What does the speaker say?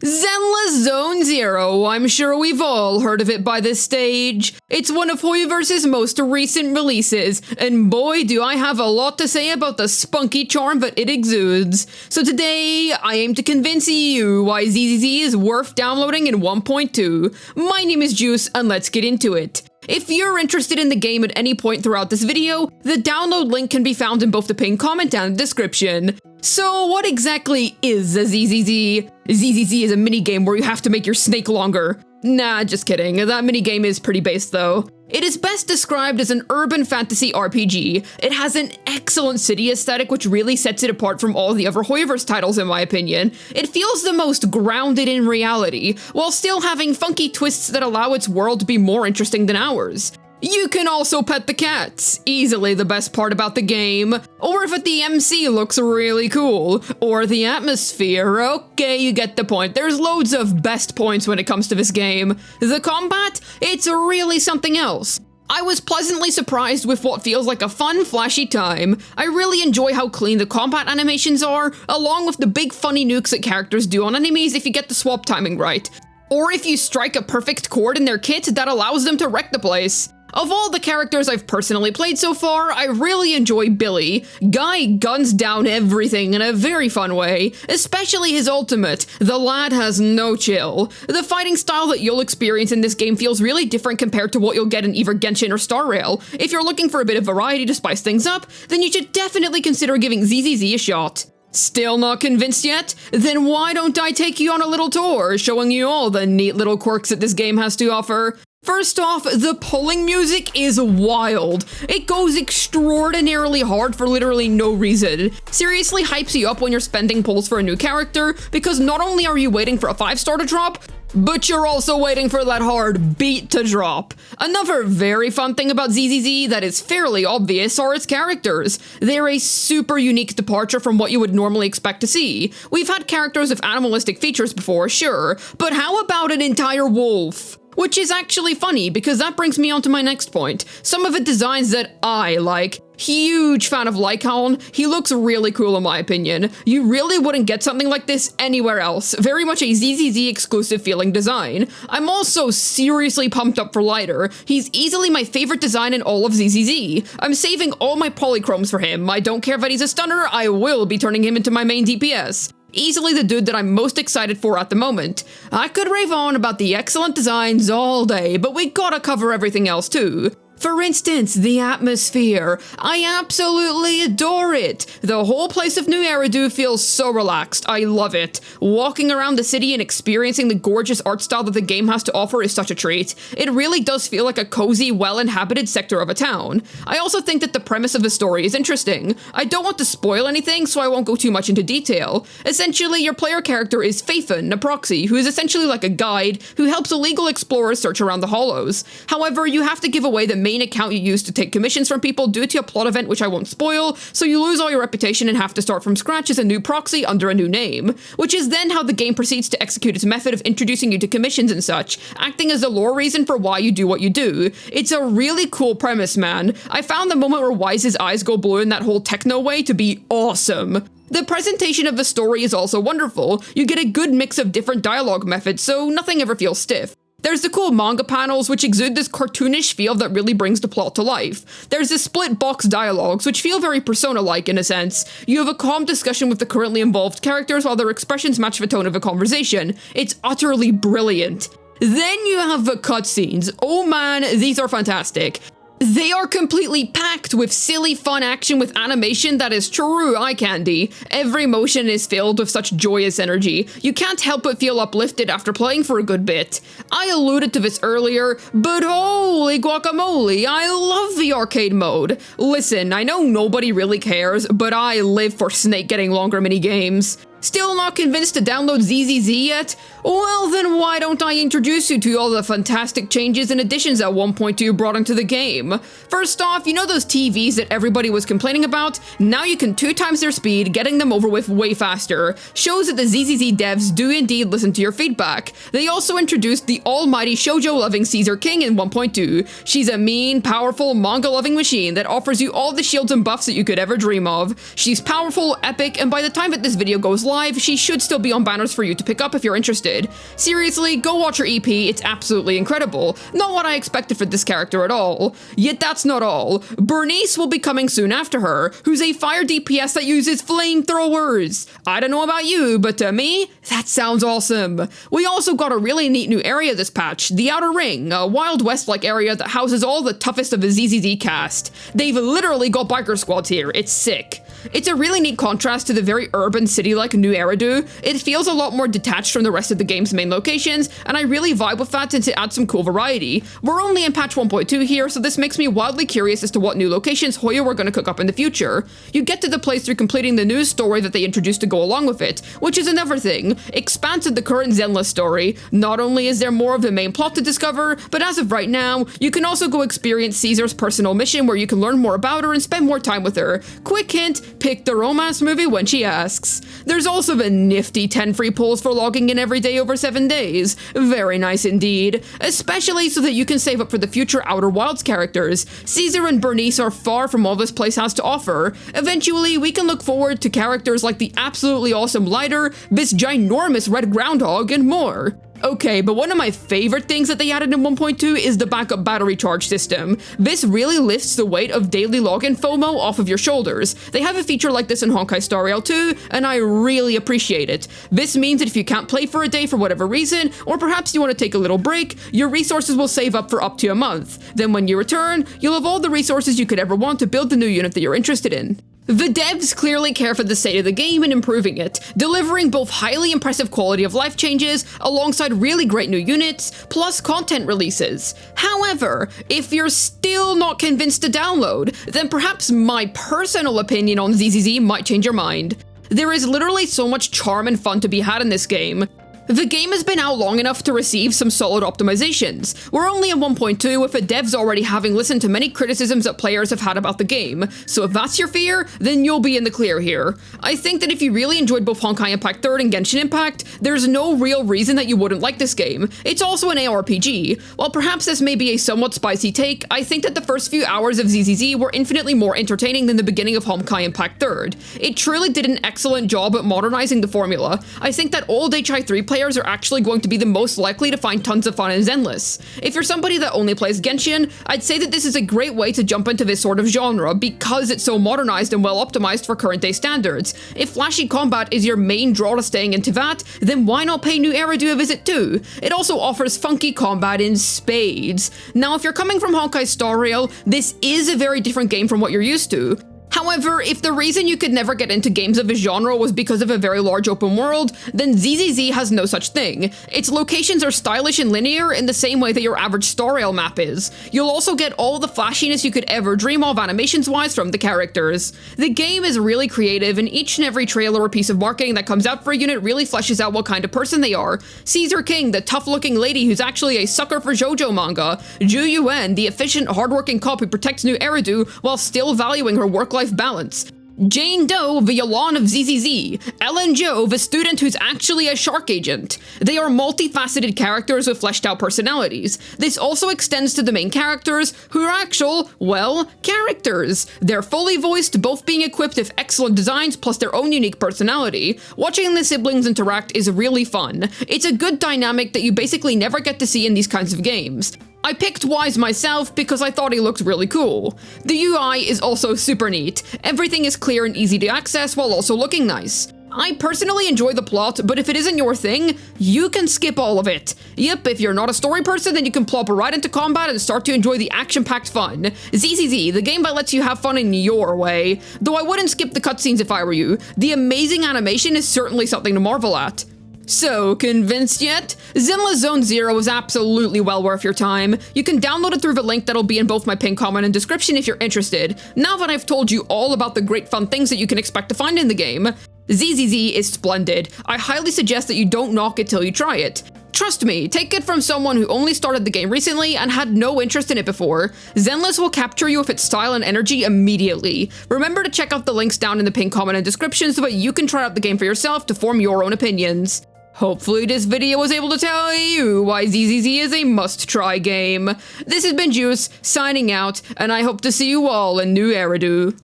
Zenless Zone Zero, I'm sure we've all heard of it by this stage. It's one of HSAHLWFEFE's most recent releases, and boy do I have a lot to say about the spunky charm that it exudes. So today, I aim to convince you why ZZZ is worth downloading in 1.2. My name is Juice, and let's get into it. If you're interested in the game at any point throughout this video, the download link can be found in both the pinned comment and the description. So what exactly is a ZZZ? ZZZ is a minigame where you have to make your snake longer. Nah, just kidding, that minigame is pretty base though. It is best described as an urban fantasy RPG. It has an excellent city aesthetic which really sets it apart from all the other HSAHLWFEFE titles in my opinion. It feels the most grounded in reality, while still having funky twists that allow its world to be more interesting than ours. You can also pet the cats, easily the best part about the game, or if the MC looks really cool, or the atmosphere. Okay, you get the point. There's loads of best points when it comes to this game. The combat? It's really something else. I was pleasantly surprised with what feels like a fun, flashy time. I really enjoy how clean the combat animations are, along with the big funny nukes that characters do on enemies if you get the swap timing right. Or if you strike a perfect chord in their kit that allows them to wreck the place. Of all the characters I've personally played so far, I really enjoy Billy. Guy guns down everything in a very fun way, especially his ultimate. The lad has no chill. The fighting style that you'll experience in this game feels really different compared to what you'll get in either Genshin or Star Rail. If you're looking for a bit of variety to spice things up, then you should definitely consider giving ZZZ a shot. Still not convinced yet? Then why don't I take you on a little tour, showing you all the neat little quirks that this game has to offer? First off, the pulling music is wild. It goes extraordinarily hard for literally no reason. Seriously hypes you up when you're spending pulls for a new character, because not only are you waiting for a 5-star to drop, but you're also waiting for that hard beat to drop. Another very fun thing about ZZZ that is fairly obvious are its characters. They're a super unique departure from what you would normally expect to see. We've had characters with animalistic features before, sure, but how about an entire wolf? Which is actually funny, because that brings me on to my next point. Some of the designs that I like. Huge fan of Lycaon. He looks really cool in my opinion. You really wouldn't get something like this anywhere else. Very much a ZZZ exclusive feeling design. I'm also seriously pumped up for Lighter. He's easily my favorite design in all of ZZZ. I'm saving all my polychromes for him. I don't care that he's a stunner, I will be turning him into my main DPS. Easily the dude that I'm most excited for at the moment. I could rave on about the excellent designs all day, but we gotta cover everything else too. For instance, the atmosphere. I absolutely adore it. The whole place of New Eridu feels so relaxed. I love it. Walking around the city and experiencing the gorgeous art style that the game has to offer is such a treat. It really does feel like a cozy, well-inhabited sector of a town. I also think that the premise of the story is interesting. I don't want to spoil anything, so I won't go too much into detail. Essentially, your player character is Fafen, a proxy, who is essentially like a guide who helps illegal explorers search around the hollows. However, you have to give away the main account you use to take commissions from people due to a plot event which I won't spoil, so you lose all your reputation and have to start from scratch as a new proxy under a new name, which is then how the game proceeds to execute its method of introducing you to commissions and such, acting as the lore reason for why you do what you do. It's a really cool premise, man. I found the moment where Wise's eyes go blue in that whole techno way to be awesome. The presentation of the story is also wonderful. You get a good mix of different dialogue methods, so nothing ever feels stiff. There's the cool manga panels, which exude this cartoonish feel that really brings the plot to life. There's the split box dialogues, which feel very Persona-like in a sense. You have a calm discussion with the currently involved characters while their expressions match the tone of a conversation. It's utterly brilliant. Then you have the cutscenes. Oh man, these are fantastic. They are completely packed with silly fun action with animation that is true eye candy. Every motion is filled with such joyous energy. You can't help but feel uplifted after playing for a good bit. I alluded to this earlier, but holy guacamole, I love the arcade mode. Listen, I know nobody really cares, but I live for snake getting longer minigames. Still not convinced to download ZZZ yet? Well then why don't I introduce you to all the fantastic changes and additions that 1.2 brought into the game. First off, you know those TVs that everybody was complaining about? Now you can 2 times their speed, getting them over with way faster. Shows that the ZZZ devs do indeed listen to your feedback. They also introduced the almighty shoujo-loving Caesar King in 1.2. She's a mean, powerful, manga-loving machine that offers you all the shields and buffs that you could ever dream of. She's powerful, epic, and by the time that this video goes live, she should still be on banners for you to pick up if you're interested. Seriously, go watch her EP, it's absolutely incredible. Not what I expected for this character at all. Yet that's not all. Bernice will be coming soon after her, who's a fire DPS that uses flamethrowers. I don't know about you, but to me, that sounds awesome. We also got a really neat new area this patch, the Outer Ring, a Wild West-like area that houses all the toughest of the ZZZ cast. They've literally got biker squads here, it's sick. It's a really neat contrast to the very urban city-like New Eridu. It feels a lot more detached from the rest of the game's main locations, and I really vibe with that since it adds some cool variety. We're only in patch 1.2 here, so this makes me wildly curious as to what new locations Hoya we're going to cook up in the future. You get to the place through completing the news story that they introduced to go along with it, which is another thing. Expands of the current Zenless story. Not only is there more of the main plot to discover, but as of right now, you can also go experience Caesar's personal mission where you can learn more about her and spend more time with her. Quick hint, pick the romance movie when she asks. There's also the nifty 10 free pulls for logging in every day over 7 days. Very nice indeed. Especially so that you can save up for the future Outer Wilds characters. Caesar and Bernice are far from all this place has to offer. Eventually, we can look forward to characters like the absolutely awesome Lighter, this ginormous red groundhog, and more. Okay, but one of my favorite things that they added in 1.2 is the backup battery charge system. This really lifts the weight of daily login FOMO off of your shoulders. They have a feature like this in Honkai Star Rail 2, and I really appreciate it. This means that if you can't play for a day for whatever reason, or perhaps you want to take a little break, your resources will save up for up to a month. Then when you return, you'll have all the resources you could ever want to build the new unit that you're interested in. The devs clearly care for the state of the game and improving it, delivering both highly impressive quality of life changes alongside really great new units, plus content releases. However, if you're still not convinced to download, then perhaps my personal opinion on ZZZ might change your mind. There is literally so much charm and fun to be had in this game. The game has been out long enough to receive some solid optimizations. We're only in 1.2 with the devs already having listened to many criticisms that players have had about the game, so if that's your fear, then you'll be in the clear here. I think that if you really enjoyed both Honkai Impact 3 and Genshin Impact, there's no real reason that you wouldn't like this game. It's also an ARPG. While perhaps this may be a somewhat spicy take, I think that the first few hours of ZZZ were infinitely more entertaining than the beginning of Honkai Impact 3. It truly did an excellent job at modernizing the formula. I think that old HI3 players are actually going to be the most likely to find tons of fun in Zenless. If you're somebody that only plays Genshin, I'd say that this is a great way to jump into this sort of genre because it's so modernized and well optimized for current day standards. If flashy combat is your main draw to staying into that, then why not pay New Eridu a visit too? It also offers funky combat in spades. Now if you're coming from Honkai Star Rail, this is a very different game from what you're used to. However, if the reason you could never get into games of this genre was because of a very large open world, then ZZZ has no such thing. Its locations are stylish and linear in the same way that your average Star Rail map is. You'll also get all the flashiness you could ever dream of animations-wise from the characters. The game is really creative, and each and every trailer or piece of marketing that comes out for a unit really fleshes out what kind of person they are. Caesar King, the tough-looking lady who's actually a sucker for JoJo manga. Ju Yuen, the efficient, hardworking cop who protects New Eridu while still valuing her work-life balance. Jane Doe, the Yalan of ZZZ. Ellen Jo, the student who's actually a shark agent. They are multifaceted characters with fleshed out personalities. This also extends to the main characters, who are actual, well, characters. They're fully voiced, both being equipped with excellent designs plus their own unique personality. Watching the siblings interact is really fun. It's a good dynamic that you basically never get to see in these kinds of games. I picked Wise myself because I thought he looked really cool. The UI is also super neat. Everything is clear and easy to access while also looking nice. I personally enjoy the plot, but if it isn't your thing, you can skip all of it. Yep, if you're not a story person, then you can plop right into combat and start to enjoy the action-packed fun. ZZZ, the game that lets you have fun in your way. Though I wouldn't skip the cutscenes if I were you. The amazing animation is certainly something to marvel at. So, convinced yet? Zenless Zone Zero is absolutely well worth your time. You can download it through the link that'll be in both my pinned comment and description if you're interested. Now that I've told you all about the great fun things that you can expect to find in the game, ZZZ is splendid. I highly suggest that you don't knock it till you try it. Trust me, take it from someone who only started the game recently and had no interest in it before. Zenless will capture you with its style and energy immediately. Remember to check out the links down in the pinned comment and description so that you can try out the game for yourself to form your own opinions. Hopefully this video was able to tell you why ZZZ is a must-try game. This has been Juice, signing out, and I hope to see you all in New Eridu.